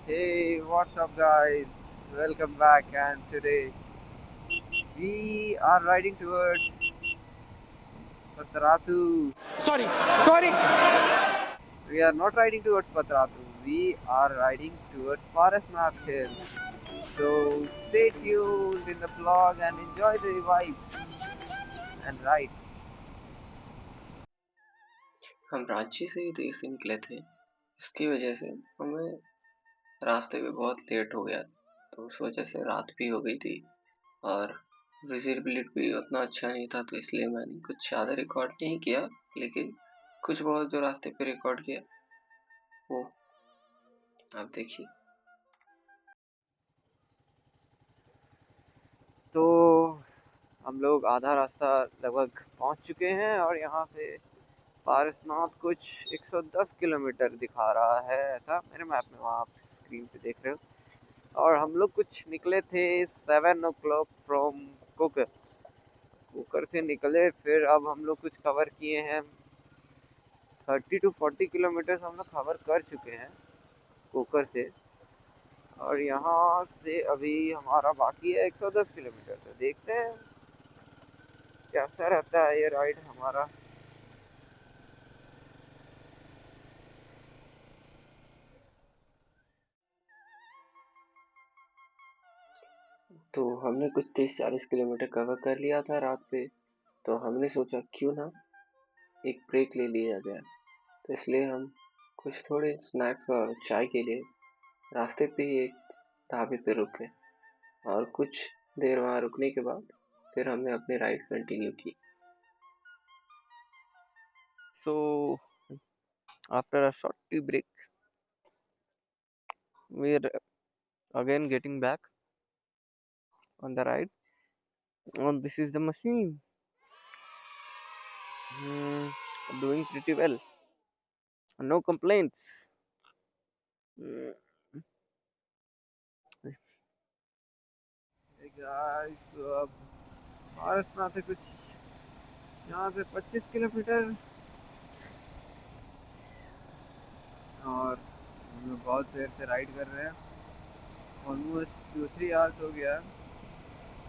Hey, what's up, guys? Welcome back, and today we are riding towards Patratu. Sorry, sorry. We are not riding towards Patratu, we are riding towards Parasnath Hill. So stay tuned in the vlog and enjoy the vibes and ride. हम रांची से ही देर से निकले थे। इसकी वजह से हमें रास्ते में बहुत लेट हो गया, तो उस वजह से रात भी हो गई थी और विजिबिलिटी भी उतना अच्छा नहीं था, तो इसलिए मैंने कुछ ज़्यादा रिकॉर्ड नहीं किया, लेकिन कुछ बहुत जो रास्ते पे रिकॉर्ड किया वो आप देखिए। तो हम लोग आधा रास्ता लगभग पहुंच चुके हैं और यहाँ से पारसनाथ कुछ 110 किलोमीटर दिखा रहा है, ऐसा मेरे मैप में वहाँ आप स्क्रीन पे देख रहे हो। और हम लोग कुछ निकले थे 7 o'clock फ्रॉम कुकर। कुकर से निकले, फिर अब हम लोग कुछ कवर किए हैं 30 to 40 किलोमीटर हम लोग कवर कर चुके हैं कुकर से। और यहाँ से अभी हमारा बाकी है 110 किलोमीटर, तो देखते हैं कैसा रहता है ये राइड हमारा। तो हमने कुछ 30-40 किलोमीटर कवर कर लिया था रात पे, तो हमने सोचा क्यों ना एक ब्रेक ले लिया जाए। तो इसलिए हम कुछ थोड़े स्नैक्स और चाय के लिए रास्ते पे ही एक ढाबे पे रुके और कुछ देर वहाँ रुकने के बाद फिर हमने अपनी राइड कंटिन्यू की। So after a short tea break, we're again getting back on the ride. And this is the machine. Doing pretty well. No complaints. Hmm. Hey guys, तो अब पारसनाथ से कुछ यहाँ से 25 किलोमीटर और हम लोग बहुत देर से राइड कर रहे हैं। ऑलमोस्ट 2-3 आवर्स हो गया है।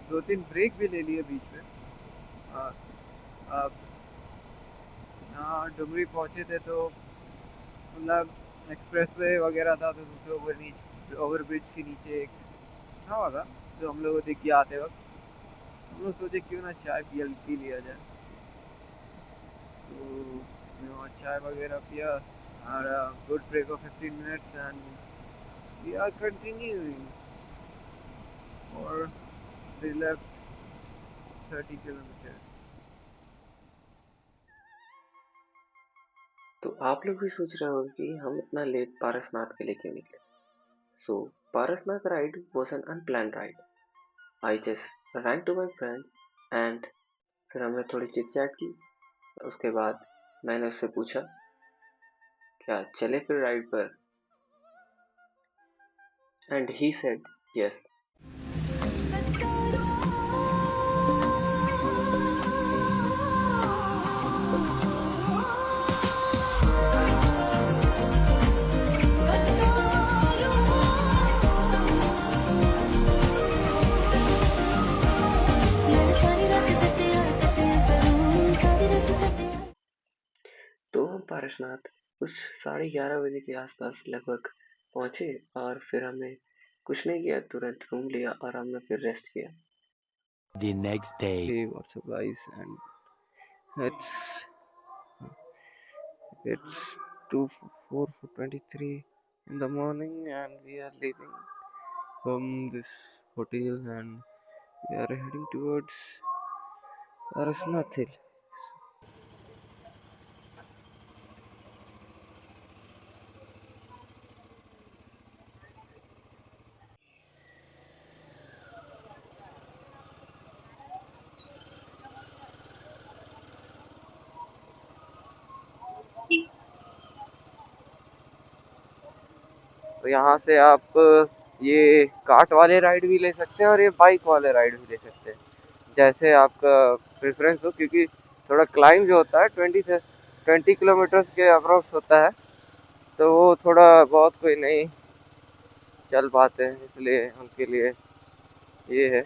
2-3 ब्रेक भी ले लिए बीच में। और अब यहाँ डुमरी पहुँचे थे, तो मतलब एक्सप्रेसवे वगैरह था, तो दूसरे ओवर ब्रिज के नीचे एक ढाबा था जो हम लोग को दिख गया आते वक्त। हम लोग सोचे क्यों ना चाय पी लिया जाए, तो हमने वहाँ चाय वगैरह पिया। और good break of 15 minutes and we are continuing for the left 30 kilometers. तो आप लोग भी सोच रहे होंगे कि हम इतना लेट पारसनाथ के लिए क्यों निकले। So Parasnath ride was an unplan ride. I just ran to my friend and फिर हमने थोड़ी चिट चैट की। उसके बाद मैंने उससे पूछा क्या चले फिर राइड पर, एंड ही सेड यस। तो हम पारसनाथ कुछ 11:30 बजे के आसपास लगभग पहुंचे और फिर हमने कुछ नहीं किया, तुरंत रूम लिया और हमने फिर रेस्ट किया। The next day. Hey, what's up guys, and it's 4:23 in the morning, and we are leaving from this hotel and we are heading towards Parasnath Hill. तो यहाँ से आप ये कार्ट वाले राइड भी ले सकते हैं और ये बाइक वाले राइड भी ले सकते हैं, जैसे आपका प्रेफरेंस हो, क्योंकि थोड़ा क्लाइम जो होता है 20 किलोमीटर्स के अप्रोक्स होता है, तो वो थोड़ा बहुत कोई नहीं चल पाते हैं, इसलिए उनके लिए ये है।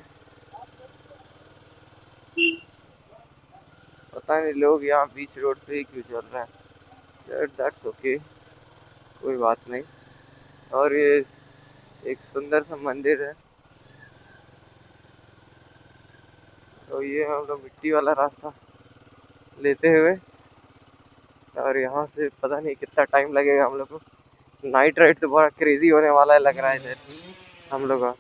पता नहीं लोग यहाँ बीच रोड पे ही क्यों चल रहे हैं। दैट्स ओके, कोई बात नहीं। और ये एक सुंदर सा मंदिर है। तो ये हम लोग मिट्टी वाला रास्ता लेते हुए, और यहाँ से पता नहीं कितना टाइम लगेगा हम लोग को। नाइट राइड तो बड़ा क्रेजी होने वाला है लग रहा है इधर हम लोग का।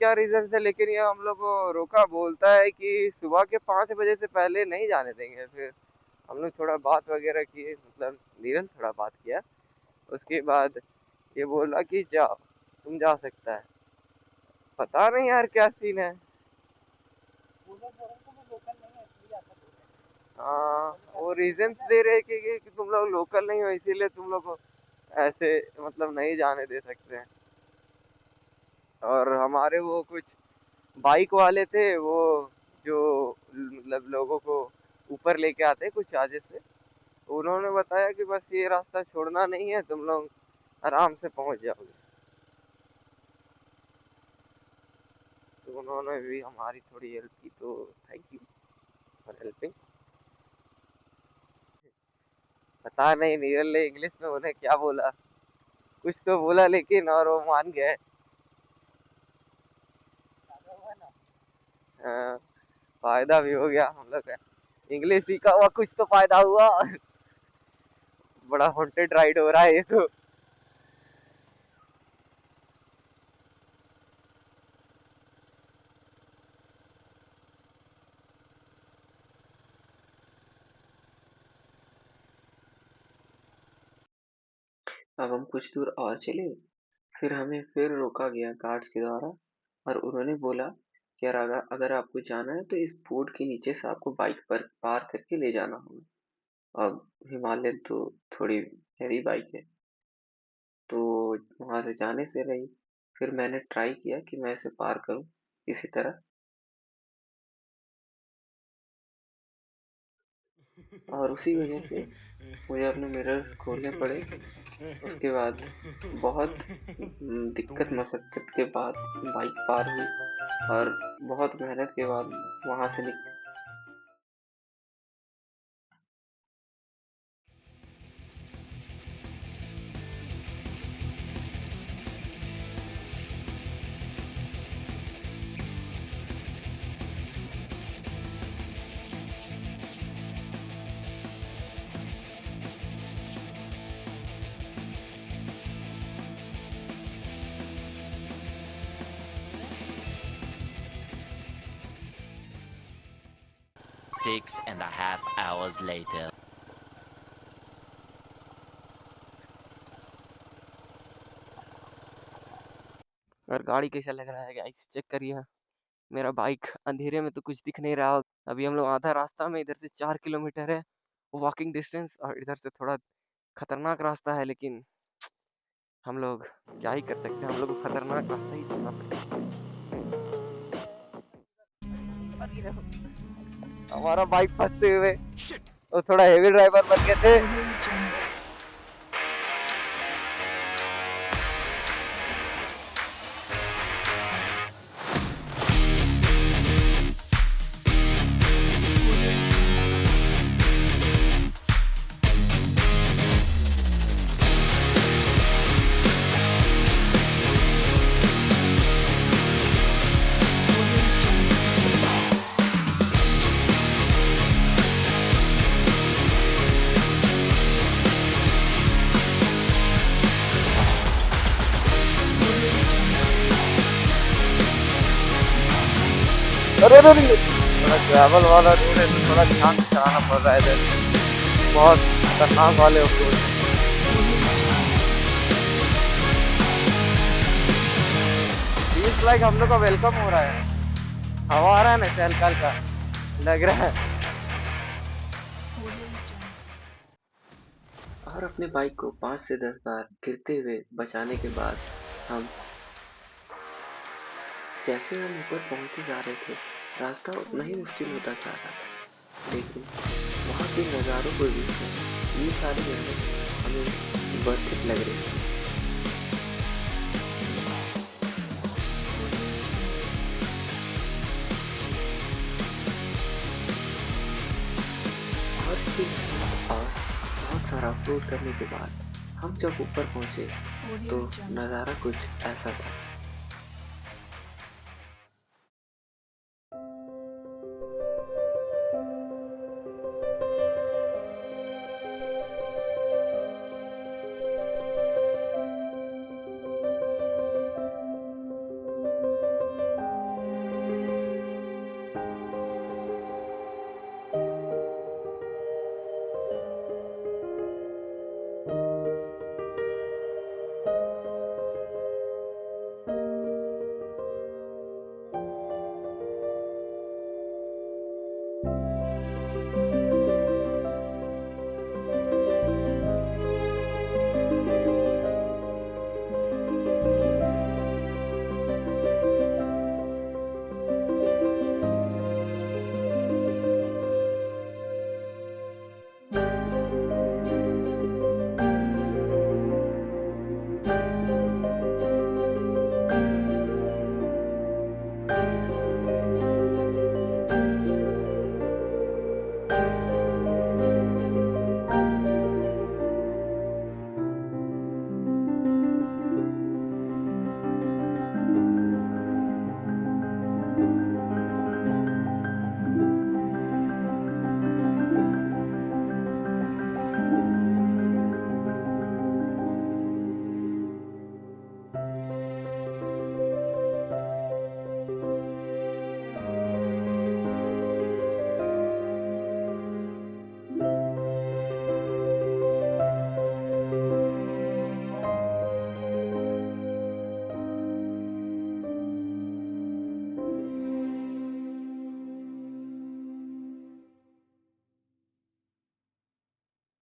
क्या रीजन से, लेकिन ये हम लोग को रोका, बोलता है कि सुबह के 5 बजे से पहले नहीं जाने देंगे। फिर हम लोग थोड़ा बात वगैरह किए, मतलब नीरज थोड़ा बात किया। उसके बाद ये बोला कि जाओ, तुम जा सकता है। पता नहीं यार क्या सीन है। हाँ, वो रीजन दे रहे कि तुम लोग लोकल नहीं हो, इसीलिए तुम लोग को ऐसे मतलब नहीं जाने दे सकते हैं। और हमारे वो कुछ बाइक वाले थे, वो जो मतलब लोगों को ऊपर लेके आते हैं कुछ चार्जेस से, उन्होंने बताया कि बस ये रास्ता छोड़ना नहीं है, तुम लोग आराम से पहुंच जाओगे। तो उन्होंने भी हमारी थोड़ी हेल्प की, तो थैंक यू फॉर हेल्पिंग। पता नहीं नीरल ने इंग्लिश में उन्हें क्या बोला, कुछ तो बोला लेकिन, और वो मान गए। हाँ, फायदा भी हो गया हम लोग का, इंग्लिश सीखा हुआ कुछ तो फायदा हुआ। बड़ा हॉन्टेड राइड हो रहा है ये तो। अब हम कुछ दूर और चले, फिर हमें फिर रोका गया गार्ड्स के द्वारा, और उन्होंने बोला कि यार अगर अगर आपको जाना है तो इस बोर्ड के नीचे से आपको बाइक पर पार करके ले जाना होगा। अब हिमालयन तो थोड़ी हैवी बाइक है, तो वहां से जाने से रही। फिर मैंने ट्राई किया कि मैं इसे पार करूं किसी तरह, और उसी वजह से मुझे अपने मिरर्स खोलने पड़े। उसके बाद बहुत दिक्कत मशक्कत के बाद बाइक पार हुई, और बहुत मेहनत के बाद वहां से निकले। 6.5 hours later. और गाड़ी कैसा लग रहा है गाइस, चेक करिए। मेरा बाइक अंधेरे में तो कुछ दिख नहीं रहा। अभी हम लोग आधा रास्ता में, इधर से 4 किलोमीटर है वॉकिंग डिस्टेंस, और इधर से थोड़ा खतरनाक रास्ता है, लेकिन हम लोग क्या ही कर सकते हैं, हम लोग को खतरनाक रास्ता ही चलना पड़ेगा। हमारा बाइक फंसते हुए, वो थोड़ा हेवी ड्राइवर बन गए थे। अरे अरे अरे, थोड़ा ग्रेवल वाला रोड है तो थोड़ा ध्यान से चलाना पड़ रहा है इधर, बहुत खतरनाक वाले अप्रोच। फील्स लाइक हम लोग का वेलकम हो रहा है, हवा आ रहा है ना हल्का हल्का लग रहा है। और अपने बाइक को 5 से 10 बार गिरते हुए बचाने के बाद हम जैसे हम ऊपर पहुंचते जा रहे थे, रास्ता उतना ही मुश्किल होता जा रहा था, लेकिन वहाँ के नज़ारों को देखकर ये सारी मेहनत हमें वर्थ इट लग रही थी। और ऑफ रोड करने के बाद हम जब ऊपर पहुंचे तो नज़ारा कुछ ऐसा था।